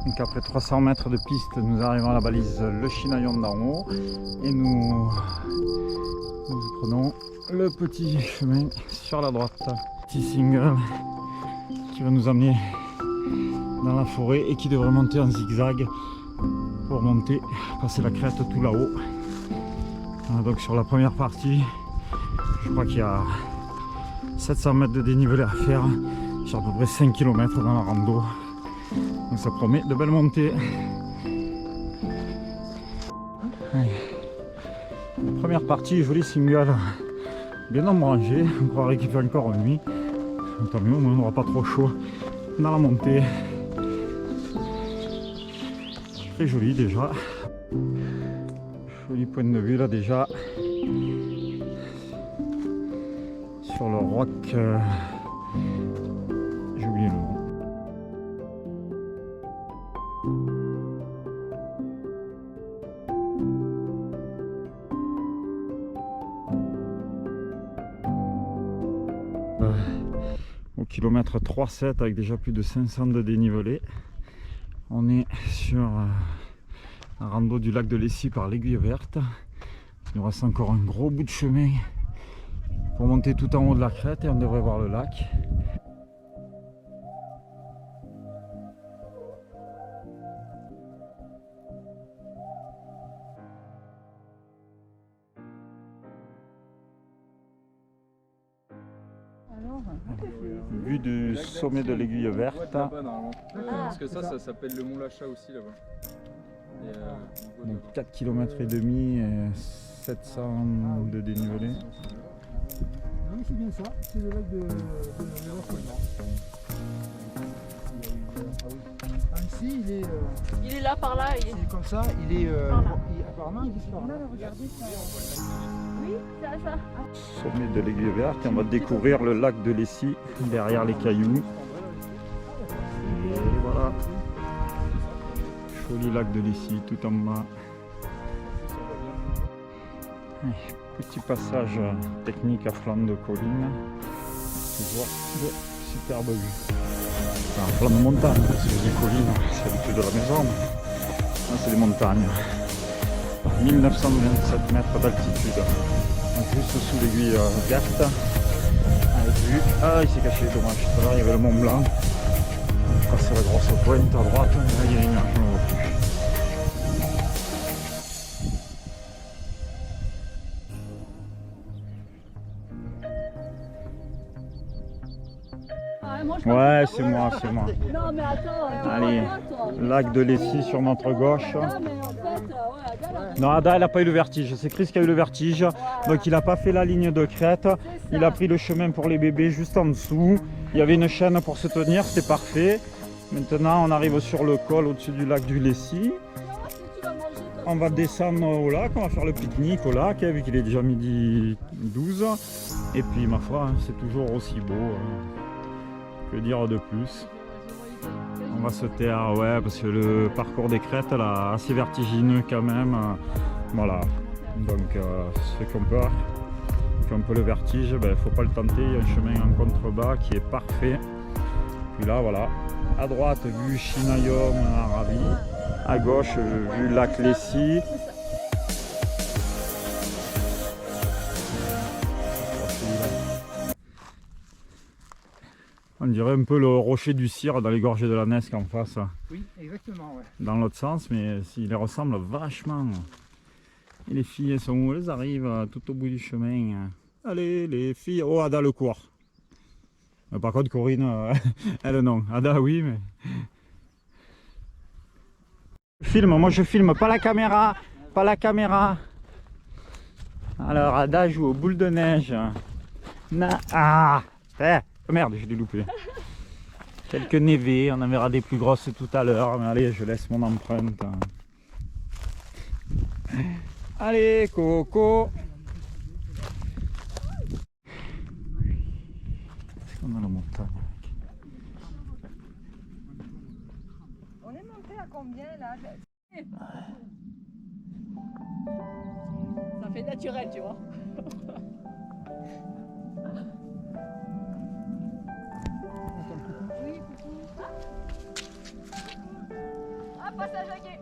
Donc après 300 mètres de piste, nous arrivons à la balise Le Chinaillon d'en haut et nous prenons le petit chemin sur la droite. Petit single qui va nous amener dans la forêt et qui devrait monter en zigzag pour monter, passer la crête tout là-haut. Donc sur la première partie, je crois qu'il y a 700 mètres de dénivelé à faire sur à peu près 5 km dans la rando. Donc ça promet de belles montées. Allez. Première partie, joli single, bien ombragé. On croirait qu'il fait encore nuit. Tant mieux, on n'aura pas trop chaud dans la montée. Très joli déjà. Joli point de vue là déjà. Sur le roc. J'ai oublié le nom. Au kilomètre 3,7 avec déjà plus de 500 de dénivelé. On est sur un rando du lac de Lessie par l'Aiguille Verte. Il nous reste encore un gros bout de chemin pour monter tout en haut de la crête et on devrait voir le lac. Vue du sommet de l'Aiguille Verte. Parce que ça s'appelle le Mont Lachat aussi là-bas. Donc 4 km et demi et 700 de dénivelé. Oui, c'est bien ça, c'est le lac de Annecy, Il est là, par là. c'est comme ça, apparemment il disparaît. Regardez ça. Oui, ça. Sommet de l'Aiguille Verte et on va découvrir le lac de Lessie derrière les cailloux. Et voilà, joli lac de Lessie tout en bas. Petit passage technique à flanc de colline, toujours de superbes vues. Enfin, à flanc de montagne, parce que je dis colline, c'est l'habitude de la maison. Là c'est les montagnes. 1927 mètres d'altitude. Juste sous l'Aiguille Verte. Avec vue. Ah, il s'est caché, dommage. Tout à l'heure il y avait le Mont Blanc. Là c'est la grosse pointe à droite. Là il y a une nuage, je ne vois plus. Ouais, c'est moi. Non, mais attends. Allez, lac de Lessie sur notre gauche. Non, mais en fait, Ada, Non, Ada, elle n'a pas eu le vertige. C'est Chris qui a eu le vertige. Donc, il n'a pas fait la ligne de crête. Il a pris le chemin pour les bébés juste en dessous. Il y avait une chaîne pour se tenir, c'était parfait. Maintenant, on arrive sur le col au-dessus du lac du Lessie. On va descendre au lac, on va faire le pique-nique au lac, vu qu'il est déjà midi 12. Et puis, ma foi, c'est toujours aussi beau. Que dire de plus? On va se taire, ouais, parce que le parcours des crêtes là, assez vertigineux quand même. Voilà, donc ceux qui ont peur, qui ont un peu le vertige, il faut pas le tenter. Il y a un chemin en contrebas qui est parfait. Puis là, voilà, à droite, vue Chinaillon Arabi, à gauche, vue lac Lessie. On dirait un peu le rocher du Cire dans les gorgées de la Nesque en face. Oui, exactement, ouais. Dans l'autre sens, mais il les ressemble vachement. Et les filles, elles sont où? Elles arrivent tout au bout du chemin. Allez, les filles. Oh, Ada le court. Par contre, Corinne, elle non. Ada, oui, mais. Moi je filme, pas la caméra. Pas la caméra. Alors, Ada joue aux boules de neige. Ah! Merde, je l'ai loupé. Quelques névés, on en verra des plus grosses tout à l'heure. Mais allez, je laisse mon empreinte. Allez, Coco. Est-ce qu'on a la montagne? on est monté à combien là? Ça fait naturel, tu vois. passage à quai.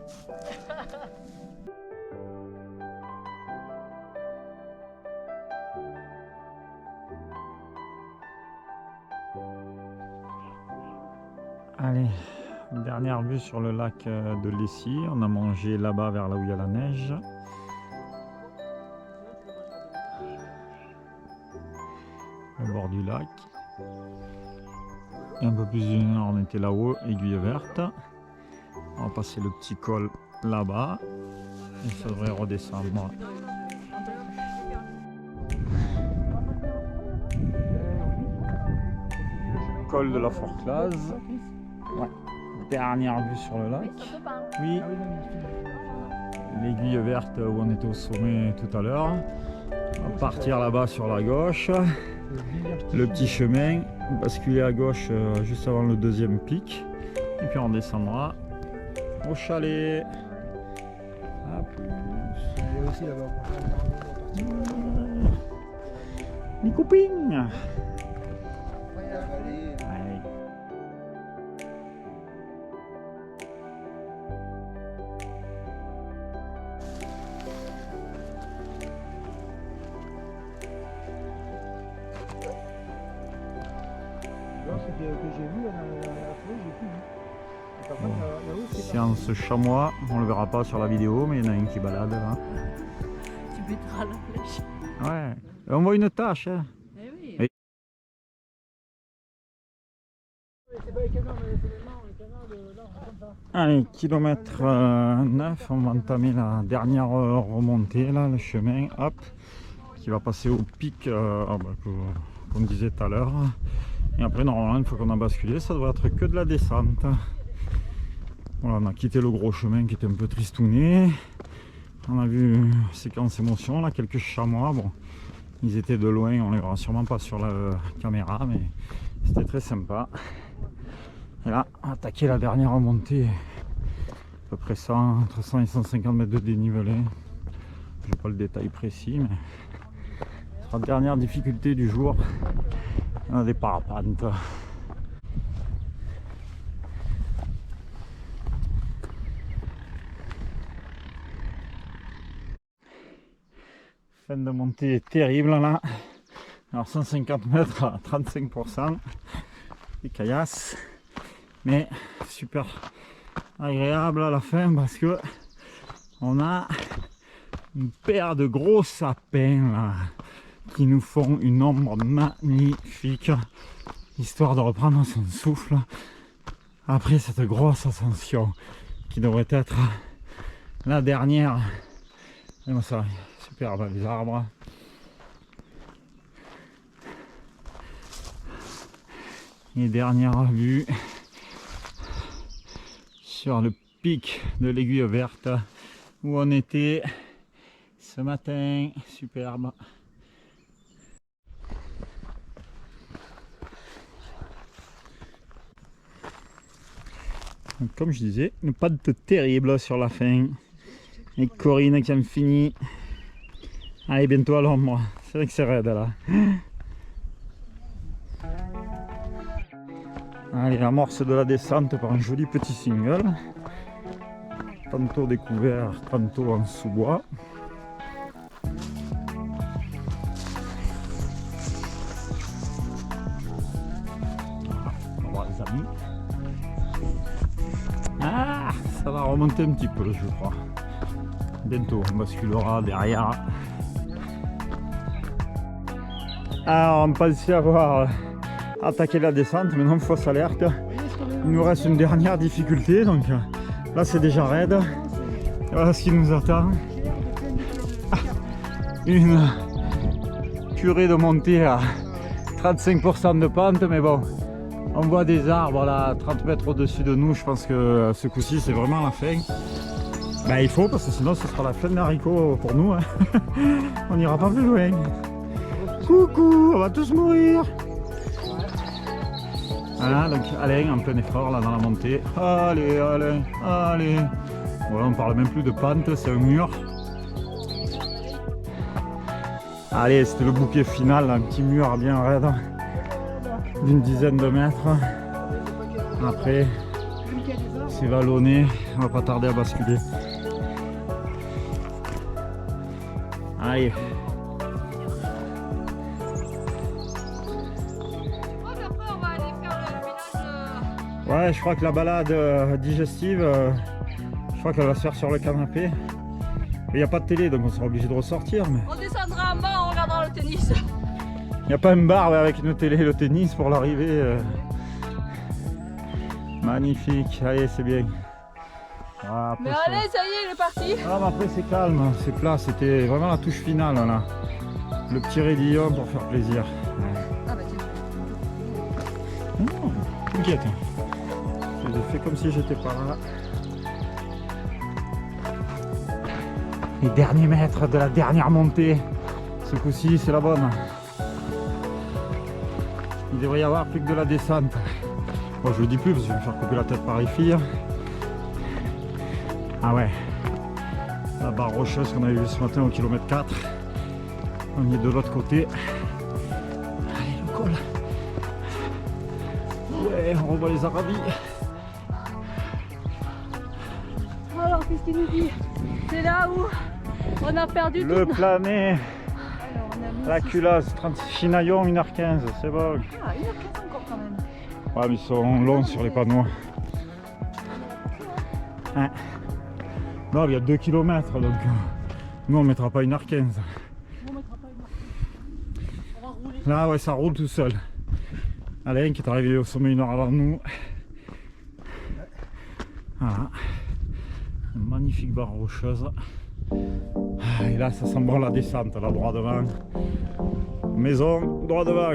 Allez, dernière vue sur le lac de Lessy. On a mangé là-bas vers là où il y a la neige. Au bord du lac. Et un peu plus d'une heure, on était là-haut, Aiguille Verte. On va passer le petit col là-bas. Et ça devrait redescendre. Col de la Forclaz. Ouais. Dernière vue sur le lac. Oui. L'aiguille verte où on était au sommet tout à l'heure. On va partir là-bas sur la gauche. Le petit chemin, basculer à gauche juste avant le deuxième pic. Et puis on descendra au chalet. Hop. Et aussi là-bas. Les copines. Que j'ai vu la fois, j'ai plus vu. Et par contre, là-haut, c'est Séance chamois, on le verra pas sur la vidéo, mais il y en a un qui balade là. Tu mettras la flèche. Ouais, on voit une tâche. Hein. Eh oui. Et- c'est pas les canards, mais c'est les canards de l'arbre comme ça. Allez, kilomètre 9, on va entamer la dernière remontée là, le chemin, hop, qui va passer au pic, comme disait tout à l'heure. Et après, normalement, une fois qu'on a basculé, ça devrait être que de la descente. Voilà, on a quitté le gros chemin qui était un peu tristouné. On a vu une séquence émotion, là, quelques chamois. Bon, ils étaient de loin, on les verra sûrement pas sur la caméra, mais c'était très sympa. Et là, on a attaqué la dernière remontée, à peu près 100, entre 100 et 150 mètres de dénivelé. Je n'ai pas le détail précis, mais ce sera la dernière difficulté du jour. On a des parapentes. Fin de montée terrible là. Alors 150 mètres à 35%. Des caillasses. Mais super agréable à la fin parce que on a une paire de gros sapins là, qui nous font une ombre magnifique, histoire de reprendre son souffle après cette grosse ascension qui devrait être la dernière. Et moi, ça, superbe, les arbres. Et dernière vue sur le pic de l'Aiguille Verte où on était ce matin, superbe. Donc, comme je disais, une pente terrible sur la fin. Et Corinne qui a fini. Allez, bientôt à l'ombre. C'est vrai que c'est raide là. Allez, amorce de la descente par un joli petit single. Tantôt découvert, tantôt en sous-bois. On va voir les amis. Ah, ça va remonter un petit peu, je crois. Bientôt, on basculera derrière. Alors, on pensait avoir attaqué la descente, maintenant fausse alerte. Il nous reste une dernière difficulté, donc là c'est déjà raide. Et voilà ce qui nous attend. Une purée de montée à 35% de pente, mais bon. On voit des arbres là, 30 mètres au-dessus de nous. Je pense que ce coup-ci, c'est vraiment la fin. Bah, il faut, parce que sinon, ce sera la fin de l'haricot pour nous. Hein. On n'ira pas plus loin. Coucou, on va tous mourir. Voilà, donc Alain en plein effort là dans la montée. Allez, allez, allez. Voilà, on parle même plus de pente, c'est un mur. Allez, c'était le bouquet final, un petit mur bien raide. D'une dizaine de mètres. Après, c'est vallonné, on va pas tarder à basculer. Allez. Après, on va aller faire le village. Ouais, je crois que la balade digestive, je crois qu'elle va se faire sur le canapé. Il n'y a pas de télé, donc on sera obligé de ressortir. Mais On descendra en bas, on regardera le tennis. il n'y a pas une barre avec une télé et le tennis pour l'arrivée. Magnifique, allez, c'est bien. Voilà, après, Mais ça- allez, ça y est, il est parti. Ah, mais après c'est calme, c'est plat, c'était vraiment la touche finale là. Le petit raidillon pour faire plaisir. Ah bah tiens. Non, t'inquiète. J'ai fait comme si j'étais pas là. Les derniers mètres de la dernière montée. Ce coup-ci, c'est la bonne. Il devrait y avoir plus que de la descente. Bon, je le dis plus parce que je vais me faire couper la tête par les filles. Ah ouais. La barre rocheuse qu'on avait vue ce matin au kilomètre 4. On est de l'autre côté. Allez, le col. Ouais, on revoit les Arabies. Alors, qu'est-ce qu'il nous dit? C'est là où on a perdu Le tout. plané, Alors, on a mis la culasse, 30 Chinaillon, 1h15, c'est bon. Ah, 1h15 encore quand même. Ouais, mais ils sont longs sur les panneaux. Hein. Non, il y a 2 km, donc nous on mettra pas 1h15. On mettra pas une marque. On va rouler. Là, ouais, ça roule tout seul. Alain qui est arrivé au sommet 1 heure avant nous. Voilà. Une magnifique barre rocheuse. Ah, et là, ça sent bon la descente, là, droit devant. Maison, droit devant.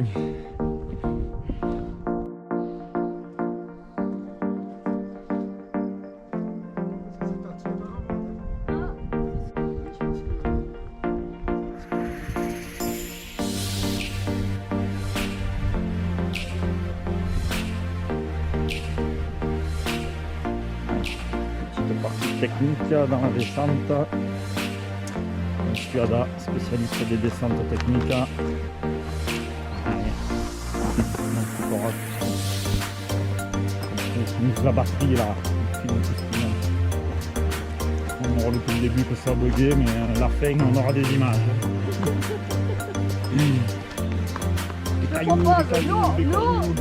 Petite partie technique dans la descente. Suada, spécialiste des descentes techniques. Allez. On mise la batterie là. On aura depuis le début que ça a bugué, mais à la fin on aura des images. Des cailloux, des propose, cailloux, non, des non. cailloux.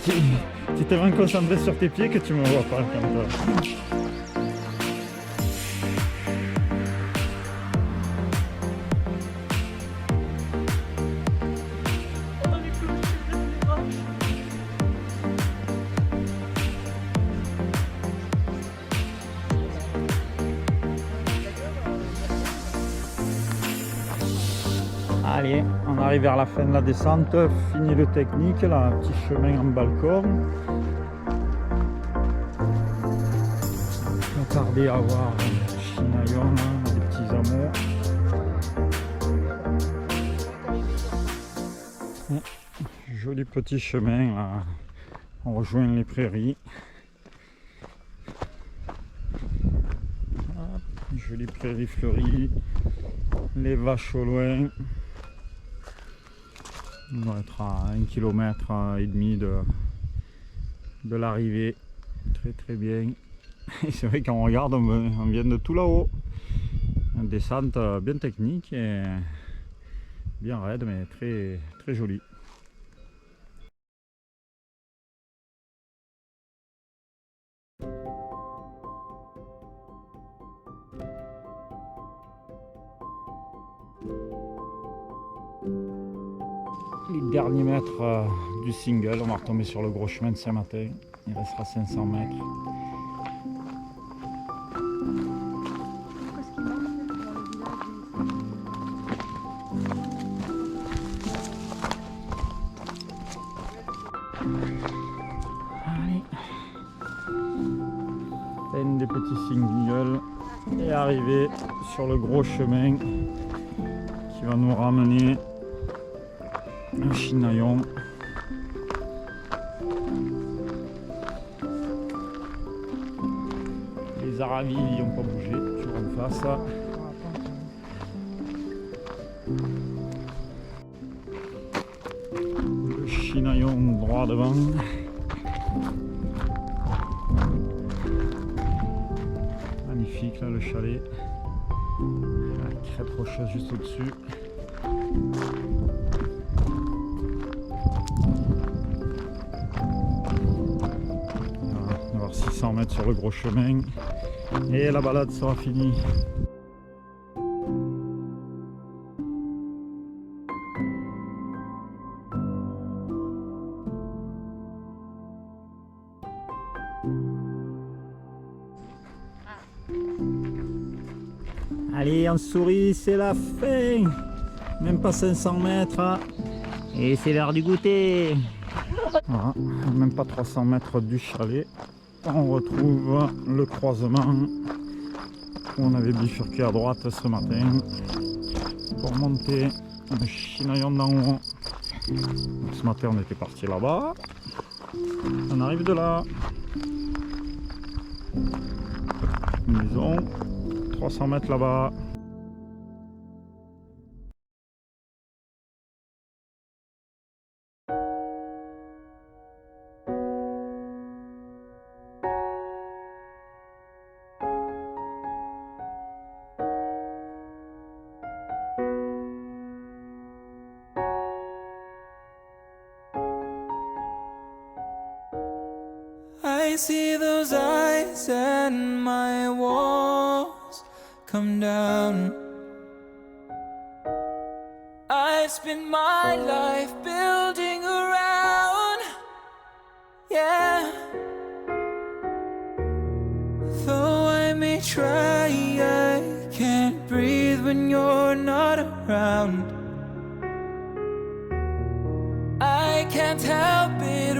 Tu es tellement concentré sur tes pieds que tu me vois pas quand On est plus obligé de mettre les roches. Allez, on arrive vers la fin de la descente, fini le technique, là, un petit chemin en balcon. Pas tarder à voir un chinaillon, là, des petits amours. Joli petit chemin, là. On rejoint les prairies. Hop, jolie prairie fleurie, les vaches au loin. On doit être à 1,5 km de l'arrivée. Très très bien. Et c'est vrai quand on regarde, on vient de tout là-haut. Une descente bien technique et bien raide, mais très très jolie. les derniers mètres du single. On va retomber sur le gros chemin de Saint-Martin. Il restera 500 mètres. Qu'est-ce qu'il manque dans le village? Allez. Peine des petits singles et arrivé sur le gros chemin qui va nous ramener à Chinaillon. Les Aravis n'ont pas bougé, toujours en face. Le Chinaillon droit devant. Magnifique là le chalet. La crête rocheuse juste au-dessus. On va avoir 600 mètres sur le gros chemin et la balade sera finie. Allez, on sourit, c'est la fin. Même pas 500 mètres. Et c'est l'heure du goûter. Voilà, même pas 300 mètres du chalet. On retrouve le croisement où on avait bifurqué à droite ce matin pour monter le Chinaillon d'en haut. Donc, ce matin, on était parti là-bas. On arrive de là. Maison. 300 mètres là-bas. I see those eyes and my walls come down. I spend my life building around, yeah. Though I may try, I can't breathe when you're not around. I can't help it.